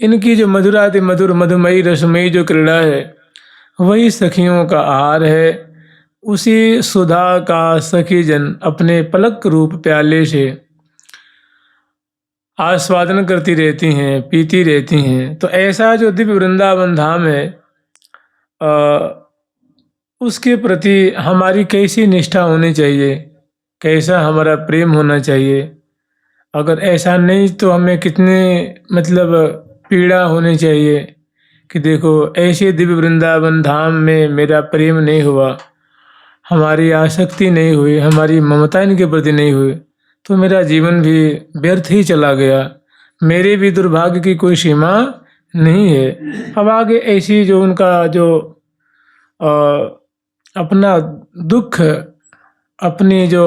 इनकी जो मधुराति मधुर मधुमयी रसमयी जो क्रीड़ा है वही सखियों का आहार है। उसी सुधा का सखी जन अपने पलक रूप प्याले से आस्वादन करती रहती हैं, पीती रहती हैं। तो ऐसा जो दिव्य वृंदावन धाम है उसके प्रति हमारी कैसी निष्ठा होनी चाहिए, कैसा हमारा प्रेम होना चाहिए। अगर ऐसा नहीं तो हमें कितने मतलब पीड़ा होनी चाहिए कि देखो ऐसे दिव्य वृंदावन धाम में मेरा प्रेम नहीं हुआ, हमारी आसक्ति नहीं हुई, हमारी ममता इनके प्रति नहीं हुई, तो मेरा जीवन भी व्यर्थ ही चला गया, मेरे भी दुर्भाग्य की कोई सीमा नहीं है। अब आगे ऐसी जो उनका जो अपना दुख, अपनी जो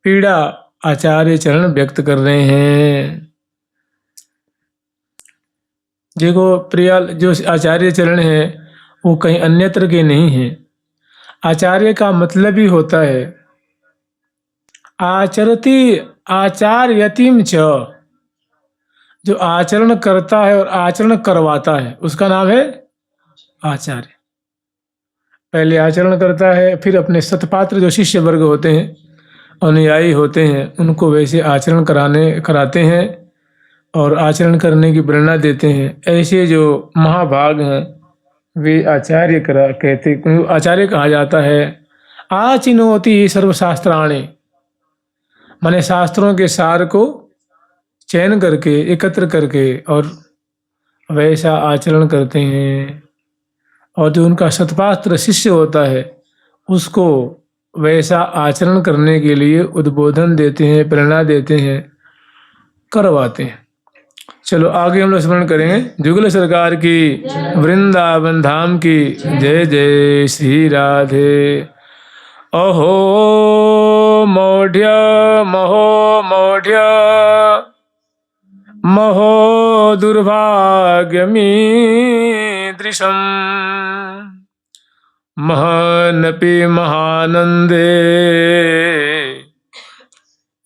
पीड़ा आचार्य चरण व्यक्त कर रहे हैं। देखो प्रिया, जो आचार्य चरण है वो कहीं अन्यत्र के नहीं है। आचार्य का मतलब ही होता है आचरति आचार्यतिम च, जो आचरण करता है और आचरण करवाता है उसका नाम है आचार्य। पहले आचरण करता है, फिर अपने सतपात्र जो शिष्य वर्ग होते हैं, अनुयायी होते हैं, उनको वैसे आचरण कराते हैं और आचरण करने की प्रेरणा देते हैं। ऐसे जो महाभाग हैं वे आचार्य आचार्य कहा जाता है। आचिनोति सर्वशास्त्राणि, माने शास्त्रों के सार को चयन करके एकत्र करके और वैसा आचरण करते हैं। और जो उनका सतपात्र शिष्य होता है उसको वैसा आचरण करने के लिए उद्बोधन देते हैं, प्रेरणा देते हैं, करवाते हैं। चलो आगे हम लोग स्मरण करेंगे। जुगल सरकार की, वृंदावन धाम की जय जय श्री राधे। अहो मौढ़्य महो मौढ़्य महो दुर्भाग्यमीदृशम् महनपि महानंदे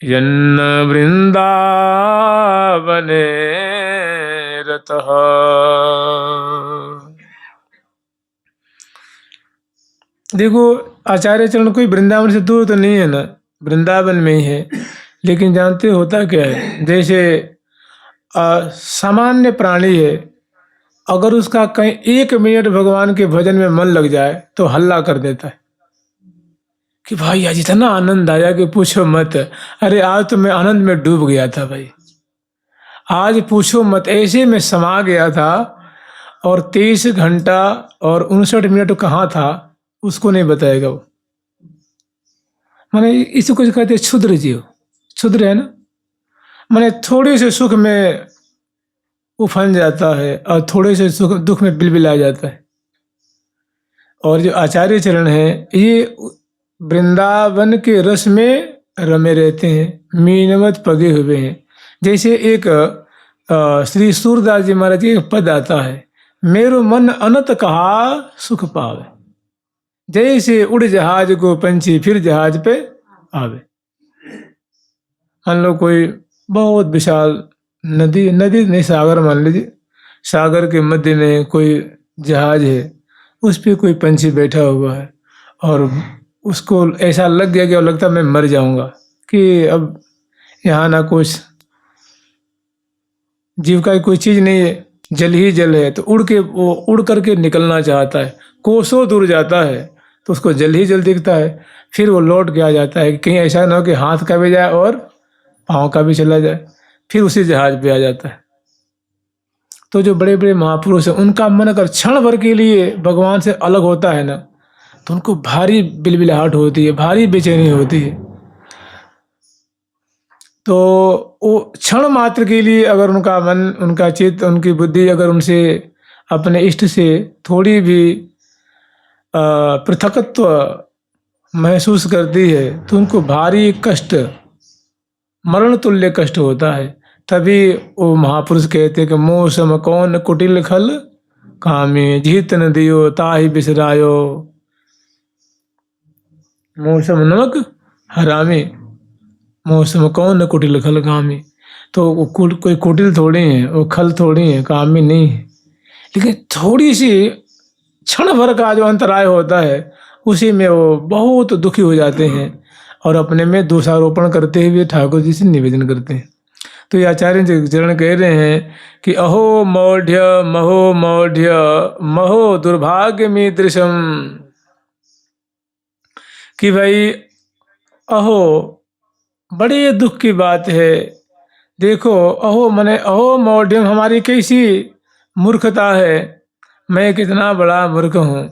यन्न वृंदावने रतः। देखो आचार्य चरण कोई वृंदावन से दूर तो नहीं है ना, वृंदावन में ही है। लेकिन जानते होता क्या है, जैसे सामान्य प्राणी है, अगर उसका कहीं 1 मिनट भगवान के भजन में मन लग जाए तो हल्ला कर देता है कि भाई आज इतना आनंद आया कि पूछो मत। अरे आज तो मैं आनंद में डूब गया था भाई, आज पूछो मत, ऐसे में समा गया था। और 23 घंटा और 59 मिनट कहाँ था उसको नहीं बताएगा वो। माने इसी कुछ कहते हैं क्षुद्र जीव, क्षुद्र है ना, माने थोड़े से सुख में उफन जाता है और थोड़े से सुख दुख में बिलबिला जाता है। और जो आचार्य चरण है ये वृंदावन के रस में रमे रहते हैं, मीनवत पगे हुए हैं। जैसे एक श्री सूरदास जी महाराज जी का पद आता है, मेरो मन अनत कहा सुख पावे, जैसे उड़ जहाज को पंछी फिर जहाज पे आवे। हम लोग कोई बहुत विशाल नदी नहीं सागर मान लीजिए, सागर के मध्य में कोई जहाज है, उस पे कोई पंछी बैठा हुआ है और उसको ऐसा लग गया कि लगता मैं मर जाऊंगा, कि अब यहाँ ना कुछ जीव का कोई चीज नहीं है, जल ही जल है। तो वो उड़ करके निकलना चाहता है, कोसों दूर जाता है तो उसको जल ही जल दिखता है। फिर वो लौट के आ जाता है कि कहीं ऐसा ना हो कि हाथ का भी जाए और पाँव का भी चला जाए, फिर उसी जहाज पे आ जाता है। तो जो बड़े बड़े महापुरुष हैं उनका मन अगर क्षण भर के लिए भगवान से अलग होता है ना तो उनको भारी बिलबिलाहट होती है, भारी बेचैनी होती है। तो वो क्षण मात्र के लिए अगर उनका मन, उनका चित्त, उनकी बुद्धि अगर उनसे अपने इष्ट से थोड़ी भी पृथकत्व महसूस करती है तो उनको भारी कष्ट, मरण तुल्य कष्ट होता है। तभी वो महापुरुष कहते कि मोह सम कौन कुटिल खल कामी, जीत न दियो ताहि बिसरायो। मोह सम नमक हरामी, मोह सम कौन कुटिल खल कामी। तो वो कोई कुटिल थोड़ी है, वो खल थोड़ी है, काम में नहीं है। लेकिन थोड़ी सी क्षण भर का जो अंतराय होता है उसी में वो बहुत दुखी हो जाते हैं और अपने में दोषारोपण करते हुए ठाकुर जी से निवेदन करते हैं। तो ये आचार्य जी चरण कह रहे हैं कि अहो मौढ़्य महो दुर्भाग्य मीदृशम, कि भाई अहो बड़े दुख की बात है। देखो अहो मने अहो मौढ़्यम, हमारी कैसी मूर्खता है, मैं कितना बड़ा मूर्ख हूँ,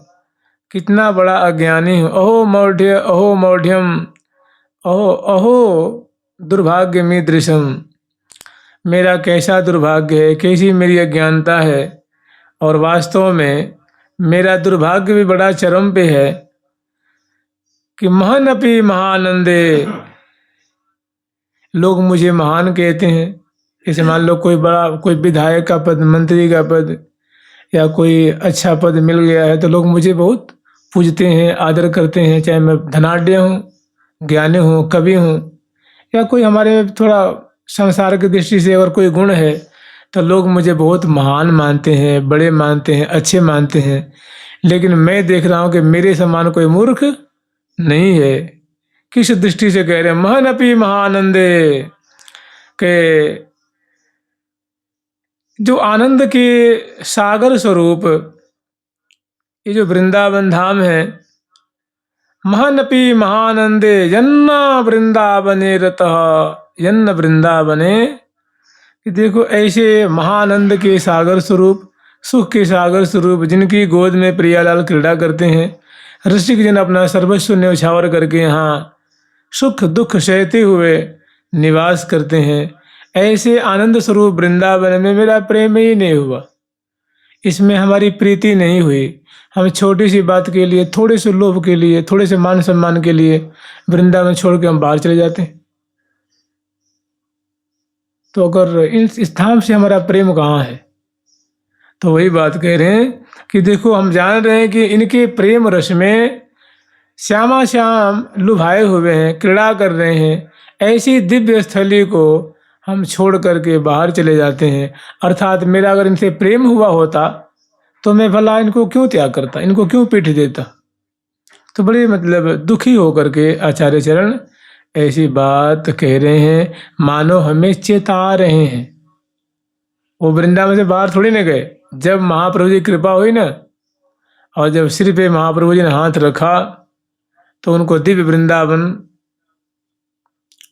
कितना बड़ा अज्ञानी हूँ। अहो मौढ़्य अहो मौढ़्यम, अहो अहो दुर्भाग्य मीदृशम, मेरा कैसा दुर्भाग्य है, कैसी मेरी अज्ञानता है। और वास्तव में मेरा दुर्भाग्य भी बड़ा चरम पे है कि महानपि महानंदे, लोग मुझे महान कहते हैं। जैसे मान लो कोई विधायक का पद, मंत्री का पद या कोई अच्छा पद मिल गया है तो लोग मुझे बहुत पूजते हैं, आदर करते हैं, चाहे मैं धनाढ़ हूँ, ज्ञानी हूँ, कवि हूँ, या कोई हमारे थोड़ा संसार की दृष्टि से अगर कोई गुण है तो लोग मुझे बहुत महान मानते हैं, बड़े मानते हैं, अच्छे मानते हैं। लेकिन मैं देख रहा हूँ कि मेरे समान कोई मूर्ख नहीं है। किस दृष्टि से कह रहे हैं? महानपि महानंदे, के जो आनंद के सागर स्वरूप ये जो वृंदावन धाम है, महानपि महानंदे यन्न वृंदावने रतः, यन्न वृंदावने, कि देखो ऐसे महानंद के सागर स्वरूप, सुख के सागर स्वरूप, जिनकी गोद में प्रियालाल क्रीड़ा करते हैं, ऋषिक जन अपना सर्वस्व न्यौछावर करके यहाँ सुख दुख सहते हुए निवास करते हैं, ऐसे आनंद स्वरूप वृंदावन में मेरा प्रेम ही नहीं हुआ, इसमें हमारी प्रीति नहीं हुई। हम छोटी सी बात के लिए, थोड़े से लोभ के लिए, थोड़े से मान सम्मान के लिए वृंदावन छोड़ के हम बाहर चले जाते हैं। तो अगर इस धाम से हमारा प्रेम कहाँ है? तो वही बात कह रहे हैं कि देखो हम जान रहे हैं कि इनके प्रेम रस में श्यामा श्याम लुभाए हुए हैं, क्रीड़ा कर रहे हैं, ऐसी दिव्य स्थली को हम छोड़ करके बाहर चले जाते हैं। अर्थात मेरा अगर इनसे प्रेम हुआ होता तो मैं भला इनको क्यों त्याग करता, इनको क्यों पीठ देता। तो बड़े मतलब दुखी होकर के आचार्य चरण ऐसी बात कह रहे हैं, मानो हमें चेता रहे हैं। वो वृंदावन से बाहर थोड़ी न गए। जब महाप्रभु जी कृपा हुई ना, और जब सिर पे महाप्रभु जी ने हाथ रखा तो उनको दिव्य वृंदावन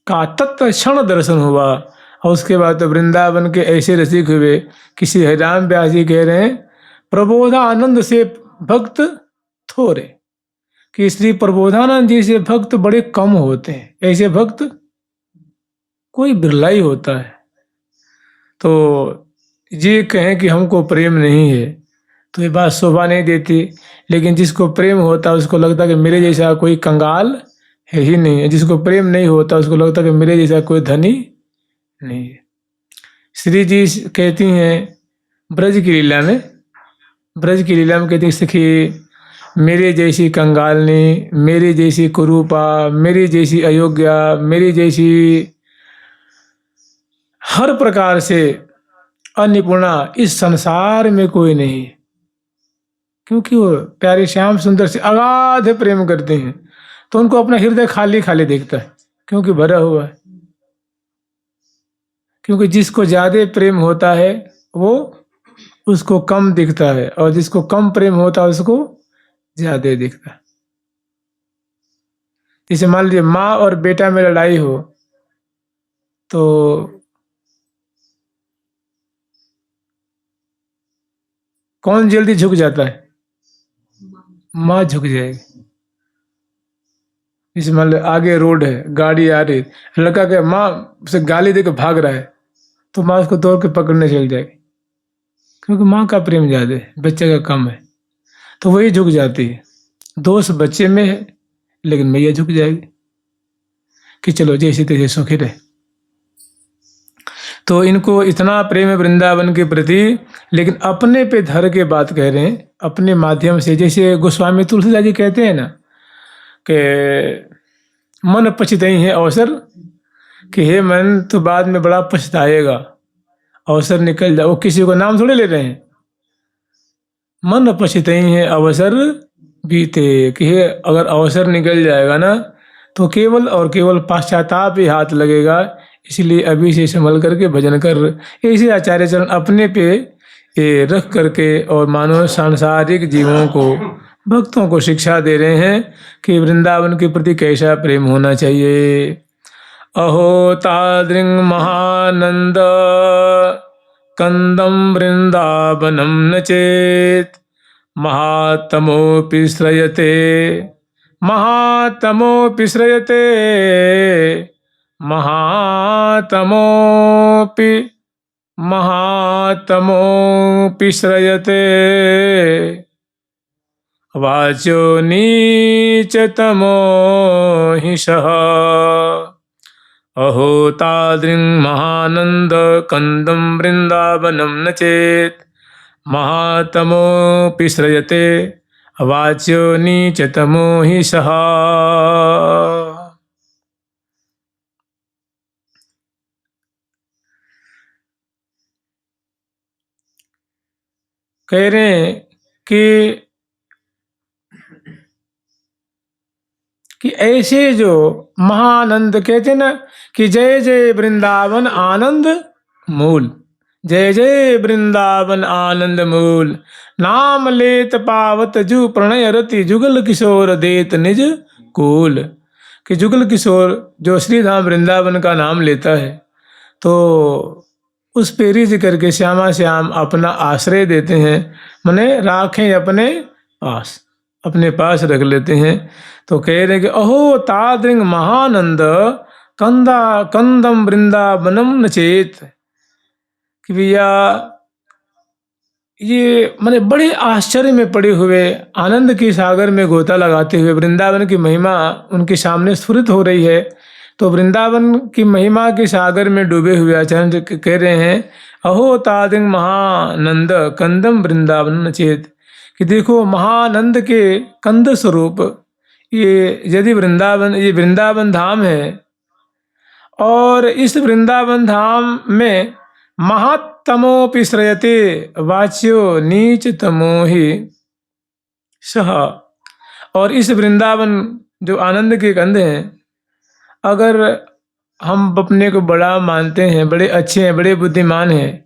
का तत्क्षण दर्शन हुआ। और उसके बाद तो वृंदावन के ऐसे रसिक हुए, किसी हरिराम व्यास जी कह रहे हैं, प्रबोधानंद से भक्त थोड़े, कि श्री प्रबोधानंद जी से भक्त बड़े कम होते हैं, ऐसे भक्त कोई बिरला ही होता है। तो ये कहें कि हमको प्रेम नहीं है तो ये बात शोभा नहीं देती। लेकिन जिसको प्रेम होता है उसको लगता है कि मेरे जैसा कोई कंगाल है ही नहीं है, जिसको प्रेम नहीं होता उसको लगता है कि मेरे जैसा कोई धनी नहीं है। श्री जी कहती हैं ब्रज की लीला में, ब्रज की लीला में कहती है, सखी मेरे जैसी कंगालनी, मेरी जैसी कुरूपा, मेरी जैसी अयोग्या, मेरी जैसी हर प्रकार से अनिपुणा इस संसार में कोई नहीं। क्योंकि वो प्यारे श्याम सुंदर से अगाध प्रेम करते हैं तो उनको अपना हृदय खाली खाली दिखता है, क्योंकि भरा हुआ है। क्योंकि जिसको ज्यादा प्रेम होता है वो उसको कम दिखता है, और जिसको कम प्रेम होता है उसको ज्यादा दिखता है। जैसे मान लीजिए माँ और बेटा में लड़ाई हो तो कौन जल्दी झुक जाता है? माँ झुक जाएगी। जैसे मान लो आगे रोड है, गाड़ी आ रही, लड़का के माँ उसे गाली देकर भाग रहा है तो माँ उसको दौड़ के पकड़ने चल जाएगी, क्योंकि माँ का प्रेम ज्यादा है, बच्चे का कम है। तो वही झुक जाती है। दोष बच्चे में है लेकिन मैया झुक जाएगी कि चलो जैसे तैसे सुखी रहे। तो इनको इतना प्रेम है वृंदावन के प्रति, लेकिन अपने पे धर के बात कह रहे हैं, अपने माध्यम से। जैसे गोस्वामी तुलसीदास जी कहते हैं ना कि मन पछितहि है अवसर, कि हे मन, तो बाद में बड़ा पछताएगा, अवसर निकल जाए। वो किसी को नाम थोड़े ले रहे हैं, मन पछतई है अवसर बीते, कि हे अगर अवसर निकल जाएगा ना तो केवल और केवल पश्चाताप ही हाथ लगेगा। इसलिए अभी से संभल करके भजन कर। ऐसे आचार्य चरण अपने पे ये रख करके और मानो सांसारिक जीवों को, भक्तों को शिक्षा दे रहे हैं कि वृंदावन के प्रति कैसा प्रेम होना चाहिए। अहो तादृंग महानंद कंदम वृंदावनम न चेत महातमोऽपि श्रयते महातमोऽपि श्रयते महातमोऽपि श्रयते वाचो नीचतमो हि सः। अहो तादृङ् महानंद कंदम वृंदावनम न चेत महातमोऽपि श्रयते वाच्यो नीचतमो हि सः। कह रहे हैं कि ऐसे जो महानंद, कहते ना कि जय जय वृंदावन आनंद मूल, जय जय वृंदावन आनंद मूल, नाम लेत पावत जु प्रणय रति जुगल किशोर देत निज कूल। कि जुगल किशोर जो श्रीधाम वृंदावन का नाम लेता है तो उस पे रिझ करके श्यामा श्याम अपना आश्रय देते हैं, मने राखें अपने पास रख लेते हैं। तो कह रहे कि अहो तादृंग महानंद कंदम वृंदावनम न चेत, कि भैया ये मैंने बड़े आश्चर्य में पड़े हुए, आनंद के सागर में गोता लगाते हुए वृंदावन की महिमा उनके सामने स्फुरित हो रही है। तो वृंदावन की महिमा के सागर में डूबे हुए आचार्य कह रहे हैं अहो तादृंग महानंद कंदम वृंदावन न चेत, कि देखो महानंद के कंद स्वरूप ये यदि वृंदावन, ये वृंदावन धाम है और इस वृंदावन धाम में महातमोऽपि श्रयते वाच्यो नीचतमो हि सः। और इस वृंदावन जो आनंद के कंद हैं, अगर हम अपने को बड़ा मानते हैं, बड़े अच्छे हैं, बड़े बुद्धिमान हैं,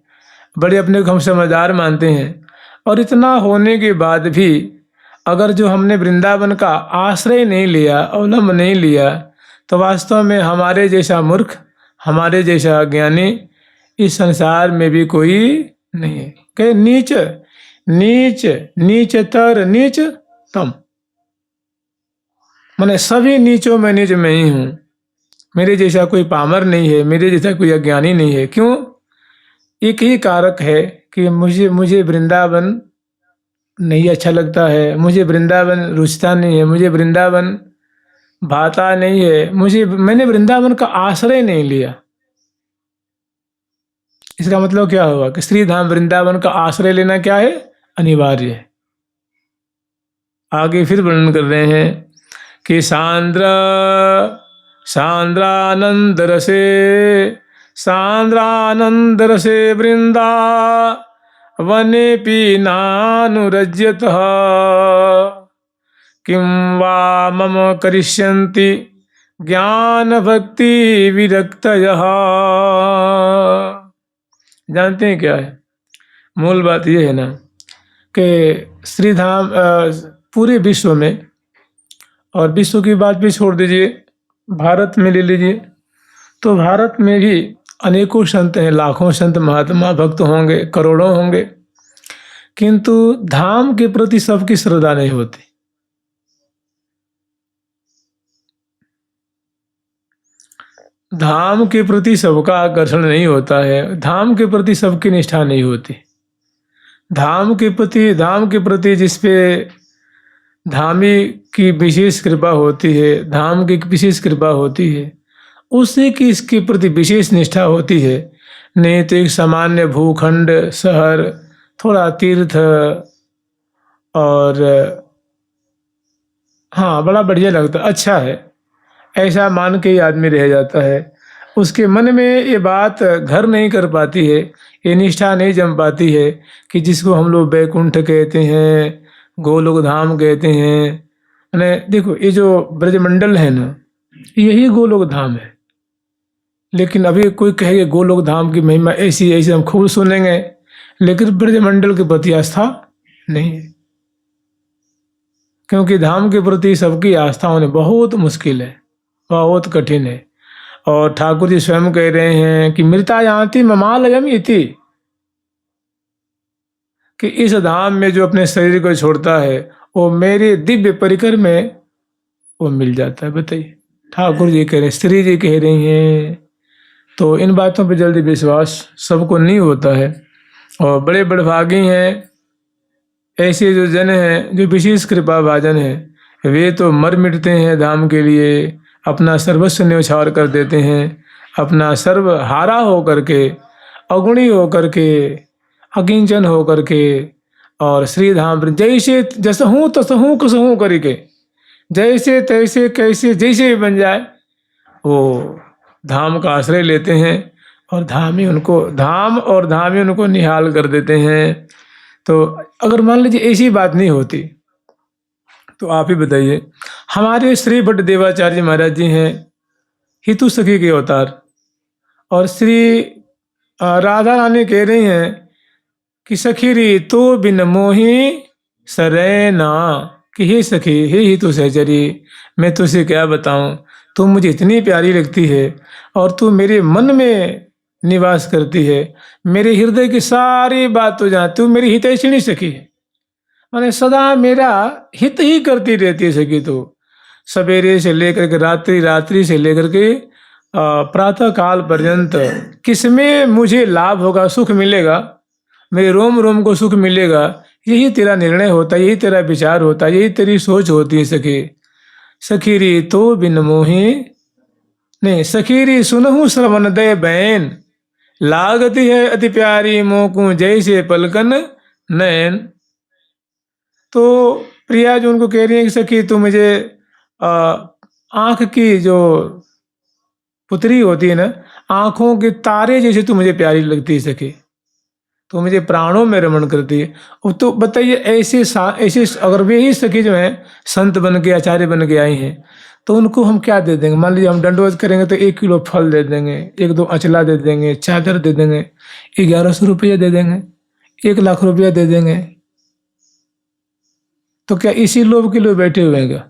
बड़े अपने को हम समझदार मानते हैं, और इतना होने के बाद भी अगर जो हमने वृंदावन का आश्रय नहीं लिया, अवलंब नहीं लिया, तो वास्तव में हमारे जैसा मूर्ख, हमारे जैसा अज्ञानी इस संसार में भी कोई नहीं है। कहे नीच नीच नीचतर नीच तम, मैंने सभी नीचों में नीच मैं ही हूँ। मेरे जैसा कोई पामर नहीं है, मेरे जैसा कोई अज्ञानी नहीं है। क्यों? एक ही कारक है कि मुझे वृंदावन नहीं अच्छा लगता है, मुझे वृंदावन रुचता नहीं है, मुझे वृंदावन भाता नहीं है, मैंने वृंदावन का आश्रय नहीं लिया। इसका मतलब क्या हुआ कि श्रीधाम वृंदावन का आश्रय लेना क्या है? अनिवार्य है। आगे फिर वर्णन कर रहे हैं कि सांद्रानंद रसे वृंदा वनेपि नानुरज्यतः किं वा मम करिष्यन्ति ज्ञान भक्ति विरक्तयः। जानते हैं क्या है? मूल बात यह है ना कि श्रीधाम पूरे विश्व में, और विश्व की बात भी छोड़ दीजिए, भारत में ले लीजिए, तो भारत में भी अनेकों संत हैं, लाखों संत महात्मा भक्त होंगे, करोड़ों होंगे, किंतु धाम के प्रति सबकी श्रद्धा नहीं होती। धाम के प्रति सबका आकर्षण नहीं होता है, धाम के प्रति सबकी निष्ठा नहीं होती। धाम के प्रति जिसपे धामी की विशेष कृपा होती है, धाम की विशेष कृपा होती है, उसी की इसके प्रति विशेष निष्ठा होती है। नहीं तो एक सामान्य भूखंड, शहर, थोड़ा तीर्थ और हाँ बड़ा बढ़िया लगता, अच्छा है, ऐसा मान के ही आदमी रह जाता है। उसके मन में ये बात घर नहीं कर पाती है, ये निष्ठा नहीं जम पाती है कि जिसको हम लोग बैकुंठ कहते हैं, गोलोक धाम कहते हैं। मैंने देखो ये जो ब्रजमंडल है ना, यही गोलोक धाम है। लेकिन अभी कोई कहेगा गोलोक धाम की महिमा ऐसी ऐसी, हम खूब सुनेंगे, लेकिन ब्रजमंडल के प्रति आस्था नहीं है। क्योंकि धाम के प्रति सबकी आस्था होने बहुत मुश्किल है, बहुत कठिन है। और ठाकुर जी स्वयं कह रहे हैं कि मृता यान्ति ममालयम इति, कि इस धाम में जो अपने शरीर को छोड़ता है वो मेरे दिव्य परिकर में वो मिल जाता है। बताइए, ठाकुर जी कह रहे हैं, श्री जी कह रही हैं। तो इन बातों पर जल्दी विश्वास सबको नहीं होता है। और बड़े बड़े भागी हैं ऐसे जो जन हैं जो विशेष कृपा भाजन हैं, वे तो मर मिटते हैं धाम के लिए, अपना सर्वस्व न्यौछावर कर देते हैं, अपना सर्व हारा हो करके, अगुणी हो करके, अकिंचन हो करके, और श्री धाम जैसे जसहूँ तसहूँ कसहूँ करके, जैसे तैसे कैसे जैसे भी बन जाए वो धाम का आश्रय लेते हैं, और धाम और धाम ही उनको निहाल कर देते हैं। तो अगर मान लीजिए ऐसी बात नहीं होती तो आप ही बताइए, हमारे श्री भट्ट देवाचार्य महाराज जी हैं हितु सखी के अवतार, और श्री राधा रानी कह रही हैं कि सखी री तो बिन मोही सरैना, कि हे सखी, हे हितु सहचरी, मैं तुझसे क्या बताऊं, तू मुझे इतनी प्यारी लगती है और तू मेरे मन में निवास करती है, मेरे हृदय की सारी बात तू जानती, तू मेरी हितैषिणी सखी है। माने सदा मेरा हित ही करती रहती है सखी। तो सवेरे से लेकर के रात्रि, रात्रि से लेकर के प्रातः काल पर्यंत किसमें मुझे लाभ होगा, सुख मिलेगा, मेरे रोम रोम को सुख मिलेगा, यही तेरा निर्णय होता है, यही तेरा विचार होता है, यही तेरी सोच होती है सखी। सखीरी तो बिन मोही नहीं, सखीरी सुनहु श्रवण दय बैन, लागती है अति प्यारी मोकू जैसे पलकन नैन। तो प्रिया जो उनको कह रही है कि सखी तू मुझे आंख की जो पुत्री होती है ना, आंखों के तारे जैसे तू मुझे प्यारी लगती है सखी, तो मुझे प्राणों में रमण करती है। अब तो बताइए ऐसे अगर वे ही सखी जो हैं संत बन के, आचार्य बन के आई हैं, तो उनको हम क्या दे देंगे? मान लीजिए हम दंडवत करेंगे तो 1 किलो फल दे देंगे, 1-2 अचला दे देंगे, चादर दे देंगे, 1100 रुपया दे देंगे, 1 लाख रुपया दे देंगे। तो क्या इसी लोभ के लिए बैठे हुए हैं क्या?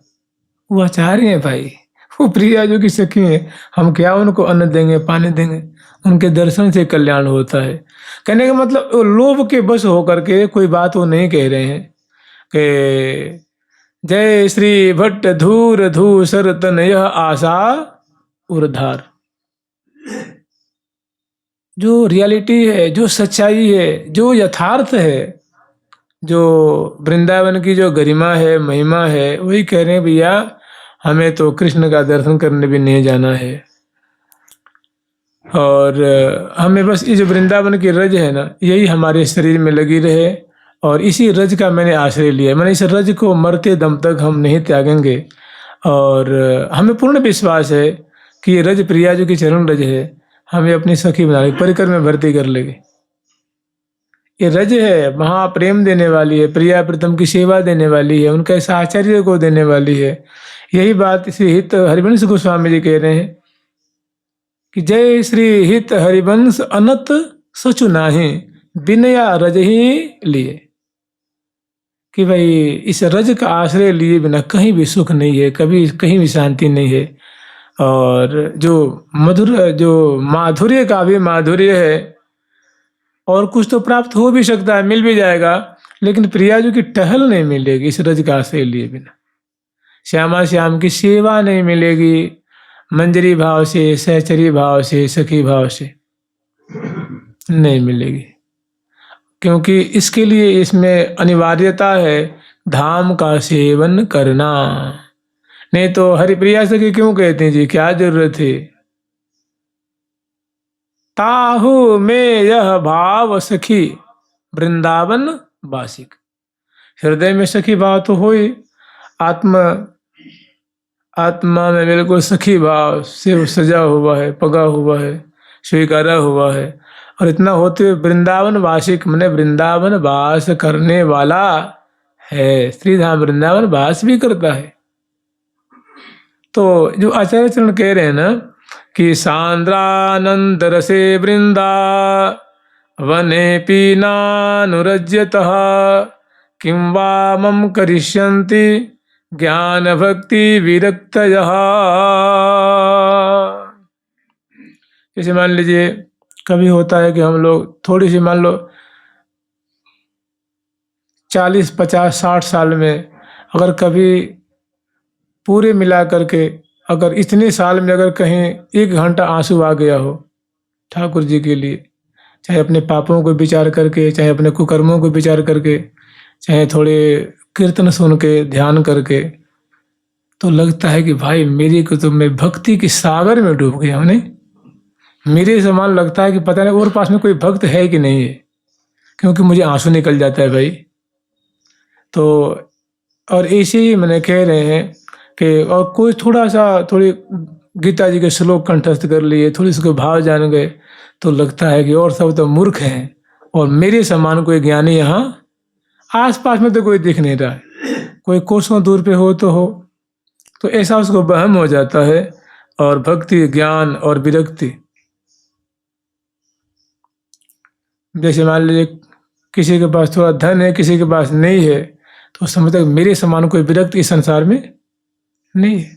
वो आचार्य हैं भाई, वो प्रिया जो की सखी हैं, हम क्या उनको अन्न देंगे, पानी देंगे? उनके दर्शन से कल्याण होता है। कहने का मतलब लोभ के बस होकर के कोई बात वो नहीं कह रहे हैं कि जय श्री भट्ट धूर धूसर तन यह आशा उर्धार। जो रियलिटी है, जो सच्चाई है, जो यथार्थ है, जो वृंदावन की जो गरिमा है, महिमा है, वही कह रहे हैं भैया हमें तो कृष्ण का दर्शन करने भी नहीं जाना है, और हमें बस ये जो वृंदावन की रज है ना, यही हमारे शरीर में लगी रहे, और इसी रज का मैंने आश्रय लिया। मैंने इस रज को मरते दम तक हम नहीं त्यागेंगे, और हमें पूर्ण विश्वास है कि ये रज प्रिया जो की चरण रज है, हमें अपनी सखी बना लेगी, परिकर में भर्ती कर लेगी। ये रज है महाप्रेम देने वाली है, प्रिया प्रीतम की सेवा देने वाली है, उनका साहचर्य को देने वाली है। यही बात श्री हित हरिवंश गोस्वामी जी कह रहे हैं कि जय श्री हित हरिवंश अनत सचु नाहि, बिनया रज ही लिए। कि भाई इस रज का आश्रय लिए बिना कहीं भी सुख नहीं है, कभी कहीं भी शांति नहीं है, और जो माधुर्य का भी माधुर्य है, और कुछ तो प्राप्त हो भी सकता है, मिल भी जाएगा, लेकिन प्रिया जो की टहल नहीं मिलेगी इस रज का आश्रय लिए बिना। श्यामा श्याम की सेवा नहीं मिलेगी मंजरी भाव से, सहचरी भाव से, सखी भाव से नहीं मिलेगी, क्योंकि इसके लिए इसमें अनिवार्यता है धाम का सेवन करना। नहीं तो हरिप्रिया सखी क्यों कहते हैं जी, क्या जरूरत है? ताहु में यह भाव सखी वृंदावन वासिक। हृदय में सखी भाव तो हो ही, आत्म आत्मा में बिल्कुल सखी भाव से सजा हुआ है, पगा हुआ है, स्वीकारा हुआ है। और इतना होते हुए वृंदावन वासिक मैंने वृंदावन वास करने वाला है, श्रीधाम वृंदावन वास भी करता है। तो जो आचार्य चरण कह रहे हैं ना कि सांद्रानंद रसे वृंदा वने पीनानुरज्यतः किं वा मम करिष्यन्ति ज्ञान भक्ति विरक्तयः। जैसे मान लीजिए कभी होता है कि हम लोग थोड़ी सी मान लो 40, 50, 60 साल में अगर कभी पूरे मिला करके अगर इतने साल में अगर कहीं 1 घंटा आंसू आ गया हो ठाकुर जी के लिए, चाहे अपने पापों को विचार करके, चाहे अपने कुकर्मों को विचार करके, चाहे थोड़े कीर्तन सुन के ध्यान करके, तो लगता है कि भाई मेरी को तो मैं भक्ति के सागर में डूब गया हूं। नहीं, मेरे समान लगता है कि पता नहीं और पास में कोई भक्त है कि नहीं है, क्योंकि मुझे आंसू निकल जाता है भाई। तो और ऐसे ही मैंने कह रहे हैं कि और कोई थोड़ी गीता जी के श्लोक कंठस्थ कर लिए, थोड़ी उसके भाव जान गए, तो लगता है कि और सब तो मूर्ख हैं और मेरे समान कोई ज्ञानी यहाँ आसपास में तो कोई दिख नहीं रहा है, कोई कोसों दूर पे हो तो ऐसा उसको वहम हो जाता है। और भक्ति, ज्ञान और विरक्ति, जैसे मान लीजिए किसी के पास थोड़ा धन है, किसी के पास नहीं है, तो समझता है मेरे समान कोई विरक्ति इस संसार में नहीं है।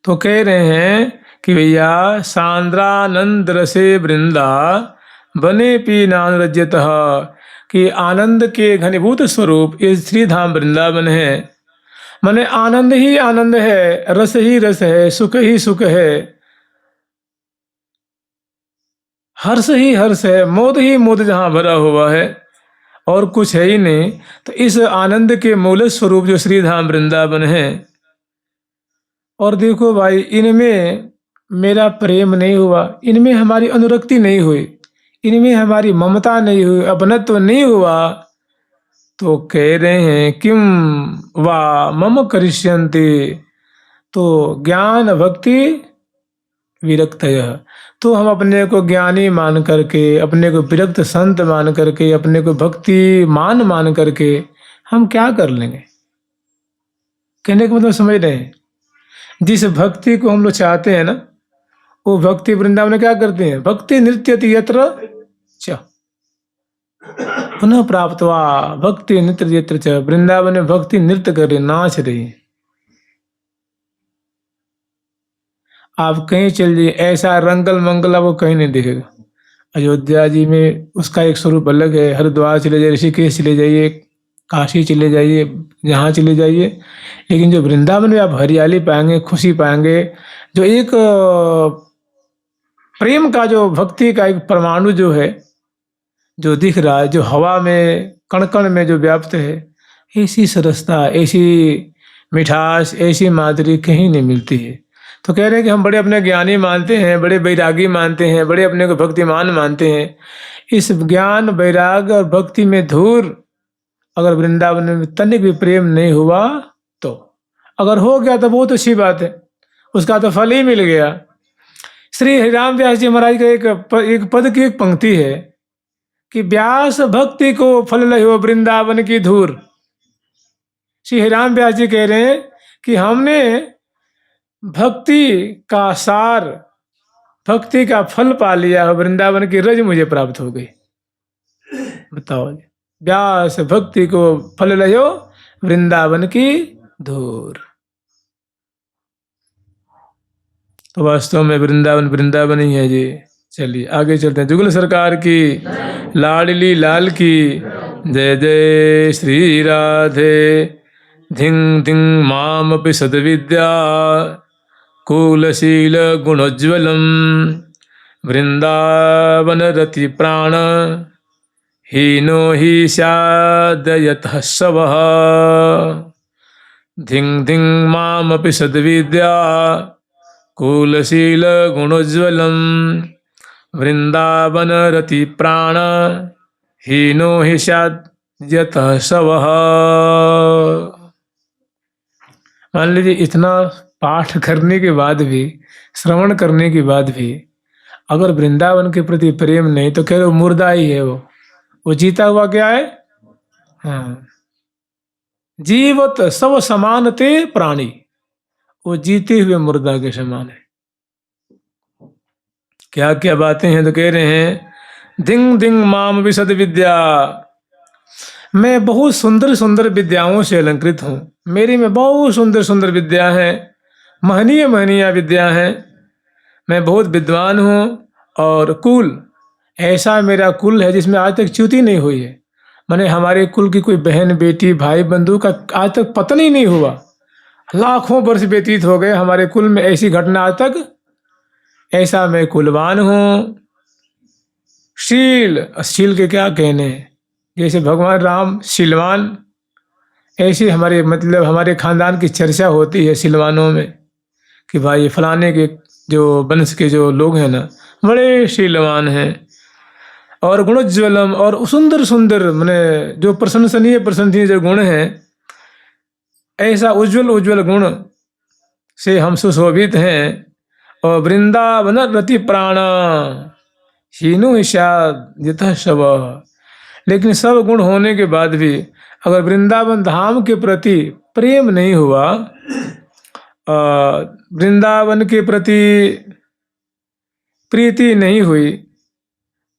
तो कह रहे हैं कि भैया सांद्रानंद रसे वृंदा बने पीनानुरज्यतः, कि आनंद के घनीभूत स्वरूप ये श्रीधाम वृंदावन है। माने आनंद ही आनंद है, रस ही रस है, सुख ही सुख है, हर्ष ही हर्ष है, मोद ही मोद जहां भरा हुआ है और कुछ है ही नहीं। तो इस आनंद के मूल स्वरूप जो श्रीधाम वृंदावन है, और देखो भाई इनमें मेरा प्रेम नहीं हुआ, इनमें हमारी अनुरक्ति नहीं हुई, इनमें हमारी ममता नहीं हुई, अपनत्व नहीं हुआ, तो कह रहे हैं किम वा मम करिष्यन्ति, तो ज्ञान भक्ति विरक्तय, तो हम अपने को ज्ञानी मान करके, अपने को विरक्त संत मान करके, अपने को भक्ति मान करके हम क्या कर लेंगे। कहने का मतलब समझ रहे हैं, जिस भक्ति को हम लोग चाहते हैं ना, वो भक्ति वृंदावन में क्या करते हैं, भक्ति नृत्यति यत्र च पुनः प्राप्तवा भक्ति नृत्य यत्र च, वृंदावन में भक्ति नृत्य कर रही, नाच रही है। आप कहीं चल जाइए, ऐसा रंगल मंगल आपको कहीं नहीं दिखेगा। अयोध्या जी में उसका एक स्वरूप अलग है, हरिद्वार चले जाइए, ऋषिकेश चले जाइए, काशी चले जाइए, जहाँ चले जाइए, लेकिन जो वृंदावन में आप हरियाली पाएंगे, खुशी पाएंगे, जो एक प्रेम का, जो भक्ति का एक परमाणु जो है, जो दिख रहा है, जो हवा में कण कण में जो व्याप्त है, ऐसी सरसता, ऐसी मिठास, ऐसी माधुरी कहीं नहीं मिलती है। तो कह रहे हैं कि हम बड़े अपने ज्ञानी मानते हैं, बड़े वैरागी मानते हैं, बड़े अपने को भक्तिमान मानते हैं। इस ज्ञान, वैराग और भक्ति में धूर अगर वृंदावन में तनिक भी प्रेम नहीं हुआ, तो अगर हो गया तो बहुत अच्छी बात है, उसका तो फल ही मिल गया। श्री हरिराम व्यास जी महाराज का एक पद की एक पंक्ति है कि व्यास भक्ति को फल लहो वृंदावन की धूर। श्री हरिराम व्यास जी कह रहे हैं कि हमने भक्ति का सार, भक्ति का फल पा लिया, वृंदावन की रज मुझे प्राप्त हो गई। बताओ, व्यास भक्ति को फल लहो वृंदावन की धूर। तो वास्तव में वृंदावन वृंदावन ही है जी। चलिए आगे चलते हैं। जुगल सरकार की, लाडली लाल की जय जय। श्री राधे धिंग धिंग मामपि सद्विद्या कुलशील गुणोज्ज्वलम वृंदावन रति प्राण हीनो हि स्यादयतः शवः। धिंग धिंग मामपि सद्विद्या कुलशील गुणोज्ज्वलम वृंदावन रति प्राण हीनो हि स्यादयतः शवः। मान लीजिए इतना पाठ करने के बाद भी, श्रवण करने के बाद भी अगर वृंदावन के प्रति प्रेम नहीं, तो कह रहे मुर्दा ही है वो जीता हुआ क्या है? हाँ, जीवत सब समान ते प्राणी, वो जीते हुए मुर्दा के समान है। क्या क्या बातें हैं, तो कह रहे हैं धिंग धिंग माम विशद विद्या, मैं बहुत सुंदर सुंदर विद्याओं से अलंकृत हूँ, मेरी में बहुत सुंदर सुंदर विद्या है, महनीय महनीय विद्या है, मैं बहुत विद्वान हूँ। और कुल, ऐसा मेरा कुल है जिसमें आज तक च्युति नहीं हुई है। माने हमारे कुल की कोई बहन बेटी भाई बंधु का आज तक पतन ही नहीं हुआ, लाखों वर्ष व्यतीत हो गए, हमारे कुल में ऐसी घटना आज तक, ऐसा मैं कुलवान हूँ। शील के क्या कहने, जैसे भगवान राम शीलवान, ऐसे हमारे मतलब हमारे खानदान की चर्चा होती है शीलवानों में कि भाई फलाने के जो वंश के जो लोग हैं ना, बड़े शीलवान हैं। और गुणोज्ज्वलम, और सुंदर सुंदर माने जो प्रशंसनीय जो गुण हैं, ऐसा उज्जवल उज्जवल गुण से हम सुशोभित हैं। और वृंदावन रति प्राण हीनो यतः शव, लेकिन सब गुण होने के बाद भी अगर वृंदावन धाम के प्रति प्रेम नहीं हुआ, वृंदावन के प्रति प्रीति नहीं हुई,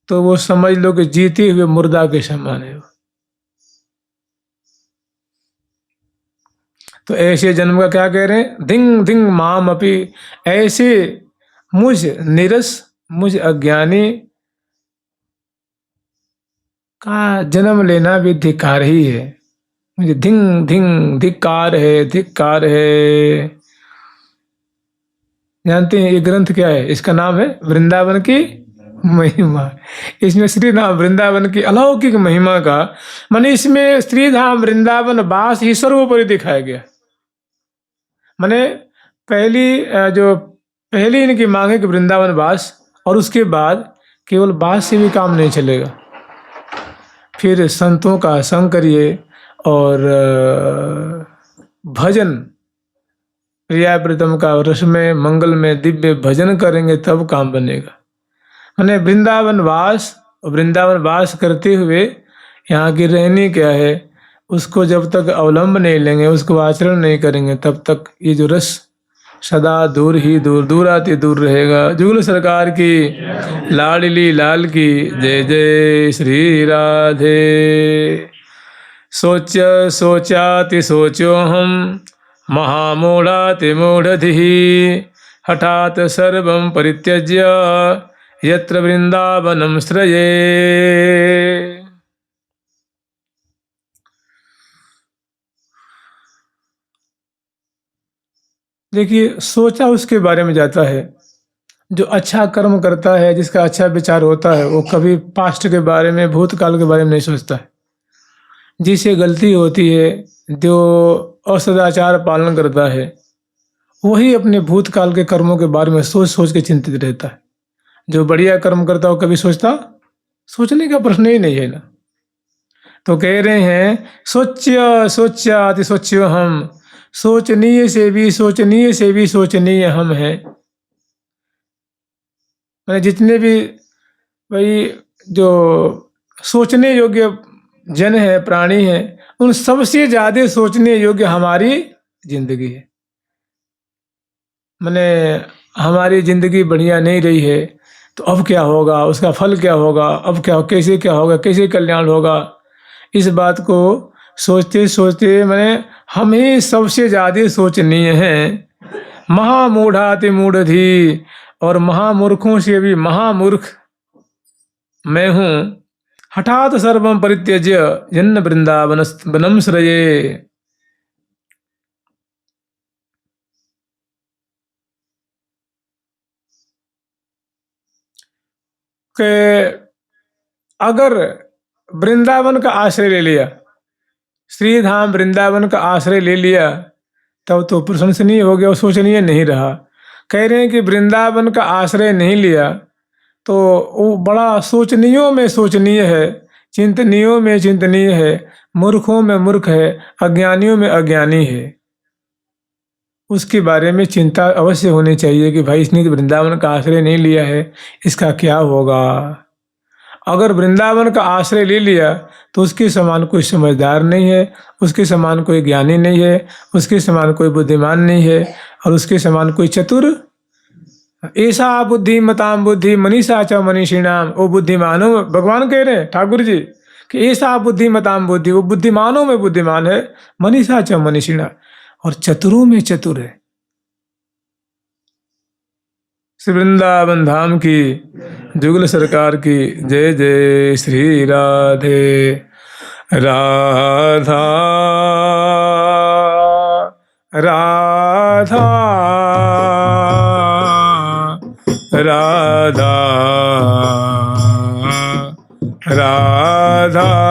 तो वो समझ लो कि जीते हुए मुर्दा के समान है। तो ऐसे जन्म का क्या कह रहे हैं, धिंग धिंग माम अपि, ऐसे मुझ निरस मुझ अज्ञानी का जन्म लेना भी धिक्कार ही है। मुझे धिंग धिंग धिक्कार है, धिक्कार है। जानते हैं ये ग्रंथ क्या है? इसका नाम है वृंदावन की महिमा। इसमें श्री धाम वृंदावन की अलौकिक महिमा का, माने इसमें श्री धाम वृंदावन वास ही सर्वोपरि दिखाया गया। माने पहली इनकी मांग है कि वृंदावन वास, और उसके बाद केवल वास से भी काम नहीं चलेगा, फिर संतों का संग करिए और भजन, प्रियाप्रीतम का रस में मंगल में दिव्य भजन करेंगे तब काम बनेगा। माने वृंदावन वास करते हुए यहाँ की रहनी क्या है, उसको जब तक अवलंब नहीं लेंगे, उसको आचरण नहीं करेंगे, तब तक ये जो रस सदा दूर ही दूर आते दूर रहेगा। जुगल सरकार की लाडली लाल की जय जय श्री राधे। सोचाति सोचो हम महामूढ़ाति मूढ़धिः, हठात सर्वं परित्यज्य यत्र वृंदावनं श्रये। देखिए, सोचा उसके बारे में जाता है जो अच्छा कर्म करता है, जिसका अच्छा विचार होता है, वो कभी पास्ट के बारे में, भूतकाल के बारे में नहीं सोचता है। जिसे गलती होती है, जो असदाचार पालन करता है, वही अपने भूतकाल के कर्मों के बारे में सोच सोच के चिंतित रहता है। जो बढ़िया कर्म करता हो कभी सोचने का प्रश्न ही नहीं है ना। तो कह रहे हैं सोच्याति सोच्यो हम, सोचनीय से भी सोचनीय हम हैं। मैंने जितने भी भाई जो सोचने योग्य जन है, प्राणी है, उन सबसे ज्यादा सोचने योग्य हमारी जिंदगी है। मैंने हमारी जिंदगी बढ़िया नहीं रही है, तो अब क्या होगा, उसका फल क्या होगा, अब क्या होगा, कैसे कल्याण होगा, इस बात को सोचते सोचते मैंने हम ही सबसे ज्यादा सोचनीय हैं। महामूढ़ाति मूढ़धि, और महामूर्खों से भी महामूर्ख मैं हूँ। हठात सर्वं परित्यज्य जन्न वृंदावनं श्रये। के अगर वृंदावन का आश्रय ले लिया, श्री धाम वृंदावन का आश्रय ले लिया, तब तो प्रशंसनीय हो गया, सोचनीय नहीं रहा। कह रहे हैं कि वृंदावन का आश्रय नहीं लिया तो वो बड़ा सोचनीयों में सोचनीय है, चिंतनीयों में चिंतनीय है, मूर्खों में मूर्ख है, अज्ञानियों में अज्ञानी है। उसके बारे में चिंता अवश्य होनी चाहिए कि भाई इसने तो वृंदावन का आश्रय नहीं लिया है, इसका क्या होगा। अगर वृंदावन का आश्रय ले लिया तो उसके समान कोई समझदार नहीं है, उसके समान कोई ज्ञानी नहीं है, उसके समान कोई बुद्धिमान नहीं है, और उसके समान कोई चतुर। ऐसा बुद्धिमताम बुद्धि मनीषा च मनीषिणाम, वो बुद्धिमानों में, भगवान कह रहे हैं ठाकुर जी कि ऐसा बुद्धिमताम बुद्धि, वो बुद्धिमानों में बुद्धिमान है, मनीषा च मनीषिणा, और चतुरों में चतुर है। श्री वृंदावन धाम की, जुगल सरकार की जय जय। श्री राधे राधा राधा राधा राधा।